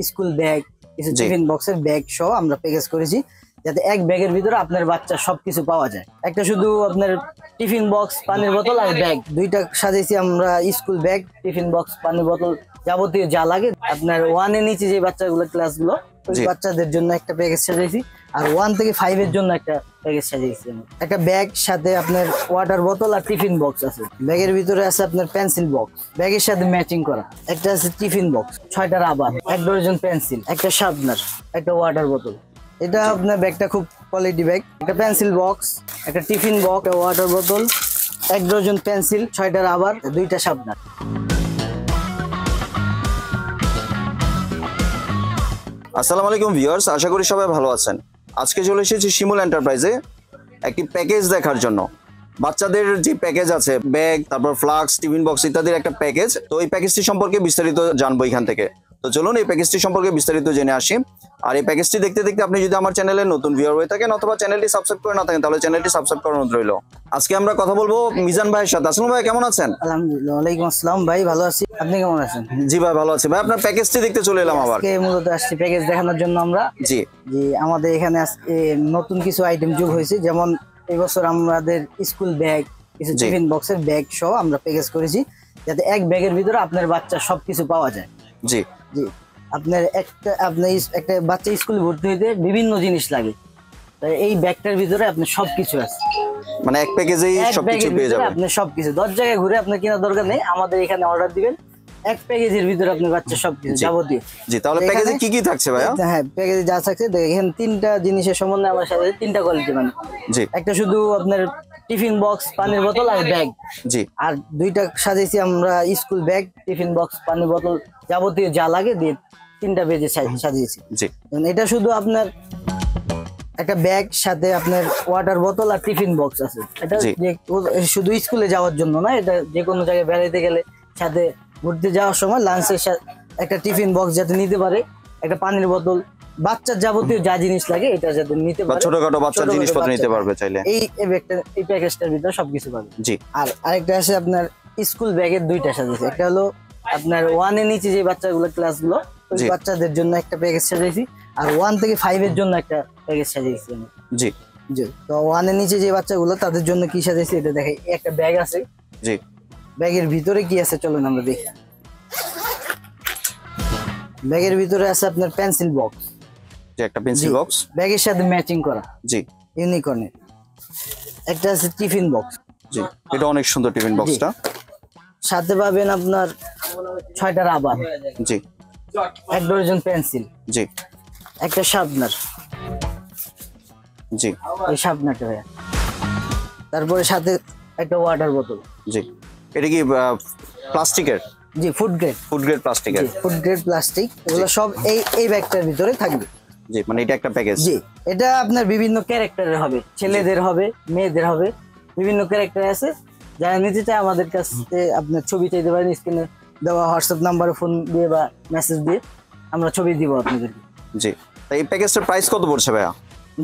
School bag, কিছু tiffin বক্সের bag সহ আমরা প্যাকেজ করেছি, যাতে এক ব্যাগের ভিতরে আপনার বাচ্চা সবকিছু পাওয়া যায়। একটা শুধু আপনার টিফিন বক্স, পানির বোতল আর ব্যাগ, দুইটা সাজিয়েছি আমরা। স্কুল ব্যাগ, টিফিন বক্স, পানির বোতল, যাবতীয় যা লাগে। আপনার 1 এর নিচে যে বাচ্চাগুলো ক্লাসগুলো, ওই বাচ্চাদের জন্য একটা প্যাকেজ সাজিয়েছি, আর 1 থেকে 5 এর জন্য একটা প্যাকেজ সাজিয়েছি। একটা ব্যাগ, সাথে আপনার ওয়াটার বোতল আর টিফিন বক্স আছে। ব্যাগের ভিতরে আছে আপনার পেন্সিল বক্স, ব্যাগের সাথে ম্যাচিং করা। একটা আছে টিফিন বক্স, 6টা রাবার, 1 ডজন পেন্সিল, একটা শার্পনার, একটা ওয়াটার বোতল। এটা আপনার ব্যাগটা খুব কোয়ালিটি ব্যাগ। একটা পেন্সিল বক্স, একটা টিফিন বক্স, একটা ওয়াটার বোতল, 1 ডজন পেন্সিল, 6টা রাবার, 2টা শার্পনার। আসসালামু আলাইকুম ভিউয়ার্স, আশা করি সবাই ভালো আছেন। আজকে চলে এসেছি শিমুল এন্টারপ্রাইজে একটি প্যাকেজ দেখার জন্য। বাচ্চাদের যে প্যাকেজ আছে, ব্যাগ, তারপর ফ্লাক্স, টিফিন বক্স ইত্যাদির একটা প্যাকেজ। তো এই প্যাকেজটি সম্পর্কে বিস্তারিত জানবো এখান থেকে। তো চলুন এই প্যাকেজটি সম্পর্কে বিস্তারিত জেনে আসি। আর এই প্যাকেজটি দেখতে দেখতে আপনি যদি আমার চ্যানেলে নতুন ভিউয়ার হয়ে থাকেন অথবা চ্যানেলটি সাবস্ক্রাইব করে না থাকেন, তাহলে চ্যানেলটি সাবস্ক্রাইব করার অনুরোধ রইল। আজকে আমরা কথা বলবো মিজান ভাইয়ের সাথে। আসসালামু ভাই, কেমন আছেন? আলহামদুলিল্লাহ, ওয়ালাইকুম আসসালাম ভাই, ভালো আছি। আপনি কেমন আছেন? জি ভাই, ভালো আছি ভাই। আপনার প্যাকেজটি দেখতে চলে এলাম আবার। আজকে মূলত আসছি প্যাকেজ দেখানোর জন্য আমরা। জি, আমাদের এখানে নতুন কিছু আইটেম যোগ হয়েছে, যেমন এবছর আমাদের স্কুল ব্যাগ, কিছু টিফিন বক্সের ব্যাগ সহ আমরা প্যাকেজ করেছি, যাতে এক ব্যাগের ভিতরে আপনার বাচ্চা সবকিছু পাওয়া যায়। জি জি, আপনার একটা বাচ্চা স্কুলে ভর্তি হইতে বিভিন্ন জিনিস লাগে, তাই এই ব্যাগটার ভিতরে আপনার সবকিছু আছে। মানে এক প্যাকেজেই সবকিছু পেয়ে যাবেন আপনি। সবকিছু 10 জায়গায় ঘুরে আপনার কেনার দরকার নেই, আমাদের এখানে অর্ডার দিবেন, এক প্যাকেজের ভিতরে আপনার বাচ্চা সবকিছু যাবতীয়। জি, তাহলে প্যাকেজে কি কি থাকছে ভাইয়া? হ্যাঁ, প্যাকেজে যা থাকছে দেখেন, 3টা জিনিসের সম্বন্ধে আমার সাথে 3টা কোয়ালিটি। মানে জি, একটা শুধু আপনার টিফিন বক্স, পানির বোতল আর ব্যাগ। জি, আর 2টা সাজিয়েছি আমরা স্কুল ব্যাগ, টিফিন বক্স, পানির বোতল, যাবতীয় যা লাগে দিয়ে 3টা পেজে সাজিয়েছি। জি, এটা শুধু আপনার একটা ব্যাগ, সাথে আপনার ওয়াটার বোতল আর টিফিন বক্স আছে। এটা শুধু স্কুলে যাওয়ার জন্য না, এটা যে কোনো জায়গায় বেড়াইতে গেলে, সাথে ঘুরতে যাওয়ার সময় লাঞ্চের সাথে একটা টিফিন বক্স যাতে নিতে পারে, একটা পানির বোতল, বাচ্চার যাবতীয় যা জিনিস লাগে এটা যাতে নিতে পারে, ছোটখাটো বাচ্চার জিনিসপত্র নিতে পারবে চাইলে। এই প্যাকেজটার ভিতরে সবকিছু পাবে। জি, আর আরেকটা আছে আপনার স্কুল ব্যাগের 2টা সাজিয়েছি। একটা হলো আপনার 1 এর নিচে যে বাচ্চাগুলো ক্লাসগুলো, ওই বাচ্চাদের জন্য একটা প্যাকেজ সাজিয়েছি, আর 1 থেকে 5 এর জন্য একটা প্যাকেজ সাজিয়েছি আমি। জি জি, তো 1 এর নিচে যে বাচ্চাগুলো তাদের জন্য কি সাজিয়েছি এটা দেখে। একটা ব্যাগ আছে। জি, ব্যাগের ভিতরে কি আছে চলুন আমরা দেখি। ব্যাগের ভিতরে আছে আপনার পেন্সিল বক্স, যে একটা পেন্সিল বক্স ব্যাগের সাথে ম্যাচিং করা। জি, ইউনিকর্নের। একটা আছে টিফিন বক্স। জি, এটা অনেক সুন্দর টিফিন বক্সটা। সাথে পাবেন আপনার 6টা রাবার। জি, 1 ডজন পেন্সিল। জি, একটা শার্পনার। জি, এই শার্পনারটা ভাইয়া। তারপরে সাথে একটা ওয়াটার বোতল। জি, এটা কি প্লাস্টিকের? জি, ফুড গ্রেড প্লাস্টিকের। ফুড গ্রেড প্লাস্টিক, এগুলো সব এই ব্যাগটার ভিতরে থাকবে। জি, মানে এটা একটা প্যাকেজ। জি, এটা আপনার বিভিন্ন ক্যারেক্টারের হবে, ছেলেদের হবে, মেয়েদের হবে, বিভিন্ন ক্যারেক্টার আছে। যারা নিতে চায় আমাদের কাছে আপনার ছবি চাইতে পারেন, স্ক্রিনে দেওয়া হোয়াটসঅ্যাপ নাম্বারে ফোন দিয়ে বা মেসেজ দিয়ে আমরা ছবি দিব আপনাদেরকে। জি, এই প্যাকেজটার প্রাইস কত পড়ছে ভাইয়া?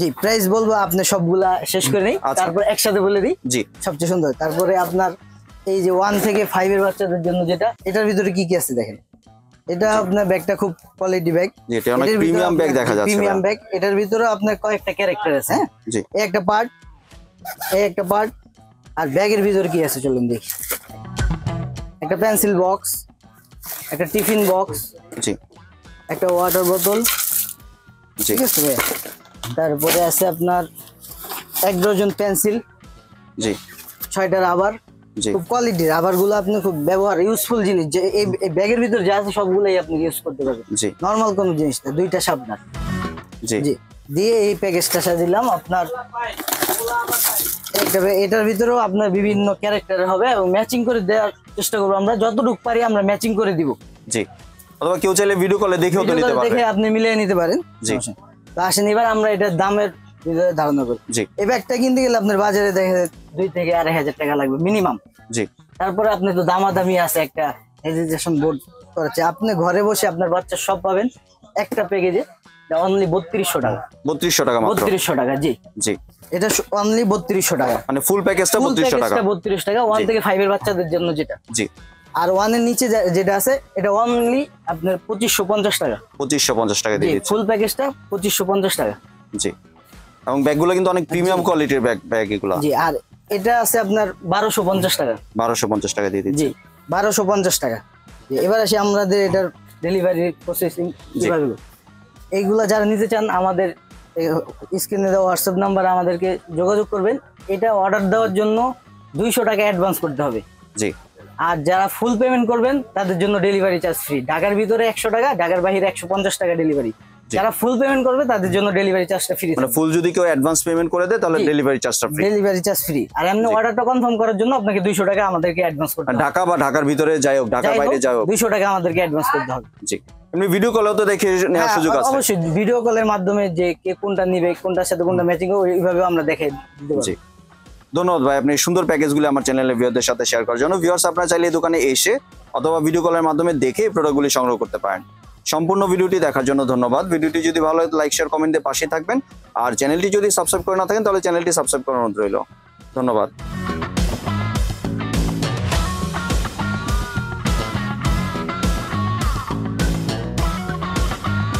জি, প্রাইস বলবো, আপনি সবগুলা শেষ করে নেই, তারপর একসাথে বলে দিই। জি, সবচেয়ে সুন্দর। তারপরে আপনার এই যে 1 থেকে 5 এর বাচ্চাদের জন্য যেটা, এটার ভিতরে কি কি আছে দেখেন। এটা আপনার ব্যাগটা খুব কোয়ালিটি ব্যাগ, এটা অনেক প্রিমিয়াম ব্যাগ দেখা যাচ্ছে। প্রিমিয়াম ব্যাগ, এটার ভিতরে আপনার কয়েকটা ক্যারেক্টার আছে। হ্যাঁ, জি, এই একটা পার্ট, আর ব্যাগের ভিতরে কি আছে চলুন দেখি। একটা পেন্সিল বক্স, একটা টিফিন বক্স। জি, একটা ওয়াটার বোতল। ঠিক আছে ভাই। তারপরে আছে আপনার 1 ডজন পেন্সিল। জি, 6টা রাবার। খুব কোয়ালিটি রাবার গুলো, আপনি খুব ব্যবহার ইউজফুল জিনিস, যে এই ব্যাগের ভিতরে যা আছে সবগুলাই আপনি ইউজ করতে পারবেন। জি, নরমাল কোন জিনিস না। 2টা শার্পনার। জি জি, দিয়ে এই প্যাকেজটা সাজিলাম আপনার। এটার ভিতরেও আপনার বিভিন্ন ক্যারেক্টার হবে এবং ম্যাচিং করে দেওয়ার চেষ্টা করবো আমরা, যতটুকু পারি আমরা ম্যাচিং করে দিব। জি, অথবা কেউ চাইলে ভিডিও কলে দেখেও তো নিতে পারবে, দেখে আপনি মিলিয়ে নিতে পারেন। জি, তো আসেন এবার আমরা এটার দামের ভিতরে ধারণা করি। জি, এই ব্যাগটা কিনতে গেলে আপনার বাজারে দেখে 2 থেকে 2.5 টাকা লাগবে মিনিমাম। জি, তারপরে আপনি তো দামাদামি আছে, একটা হেজিটেশন বোর্ড করেছে, আপনি ঘরে বসে আপনার বাচ্চা সব পাবেন একটা প্যাকেজে, অনলি 3200 টাকা। 3200 টাকা মাত্র? 3200 টাকা। জি জি, এটা অনলি 3200 টাকা, মানে ফুল প্যাকেজটা 3200 টাকা। 32 টাকা 1 থেকে 5 এর বাচ্চাদের জন্য যেটা। জি, আর 1 এর নিচে যেটা আছে এটা অনলি আপনার 2550 টাকা। 2550 টাকা দিয়ে দিচ্ছেন ফুল প্যাকেজটা 2550 টাকা। জি, এবং ব্যাগগুলো কিন্তু অনেক প্রিমিয়াম কোয়ালিটির ব্যাগ এগুলো। জি, আর এটা আছে আপনার 1250 টাকা। 1250 টাকা দিয়ে দিচ্ছি। জি, 1250 টাকা। এবার আসি আমাদের এটার ডেলিভারি প্রসেসিং কিভাবে। এইগুলা যারা নিতে চান আমাদের স্ক্রিনে দেওয়া হোয়াটসঅ্যাপ নাম্বার আমাদেরকে যোগাযোগ করবেন। এটা অর্ডার দেওয়ার জন্য 200 টাকা অ্যাডভান্স করতে হবে। জি, আর যারা ফুল পেমেন্ট করবেন তাদের জন্য ডেলিভারি চার্জ ফ্রি। ঢাকার ভিতরে 100 টাকা, ঢাকার বাইরে 150 টাকা ডেলিভারি। যারা ফুল পেমেন্ট করবে তাদের জন্য ডেলিভারি চার্জটা ফ্রি। মানে ফুল যদি কেউ অ্যাডভান্স পেমেন্ট করে দেয় তাহলে ডেলিভারি চার্জটা ফ্রি। Delivery charge free. আর এমনি অর্ডারটা কনফার্ম করার জন্য আপনাকে 200 টাকা আমাদেরকে অ্যাডভান্স করতে হবে। ঢাকা বা ঢাকার ভিতরে যাই হোক, ঢাকার বাইরে যাই হোক, 200 টাকা আমাদেরকে অ্যাডভান্স করতে হবে। জি, এমনি ভিডিও কলেও তো দেখে নেওয়ার সুযোগ আছে। অবশ্যই ভিডিও কলের মাধ্যমে যে কে কোনটা নিবে, কোনটার সাথে কোনটা ম্যাচিং হবে এইভাবে আমরা দেখে দিতে পারবো। জি, ধন্যবাদ ভাই আপনি সুন্দর প্যাকেজগুলো আমার চ্যানেলের ভিউয়ারদের সাথে শেয়ার করার জন্য। ভিউয়ার্স আপনারা চাইলে এই দোকানে এসে অথবা ভিডিও কলের মাধ্যমে দেখে এই প্রোডাক্টগুলি সংগ্রহ করতে পারেন। সম্পূর্ণ ভিডিওটি দেখার জন্য ধন্যবাদ। ভিডিওটি যদি ভালো হয় লাইক শেয়ার কমেন্ট দিয়ে পাশে থাকবেন। আর চ্যানেলটি যদি সাবস্ক্রাইব করে না থাকেন তাহলে চ্যানেলটি সাবস্ক্রাইব করার অনুরোধ রইল। ধন্যবাদ।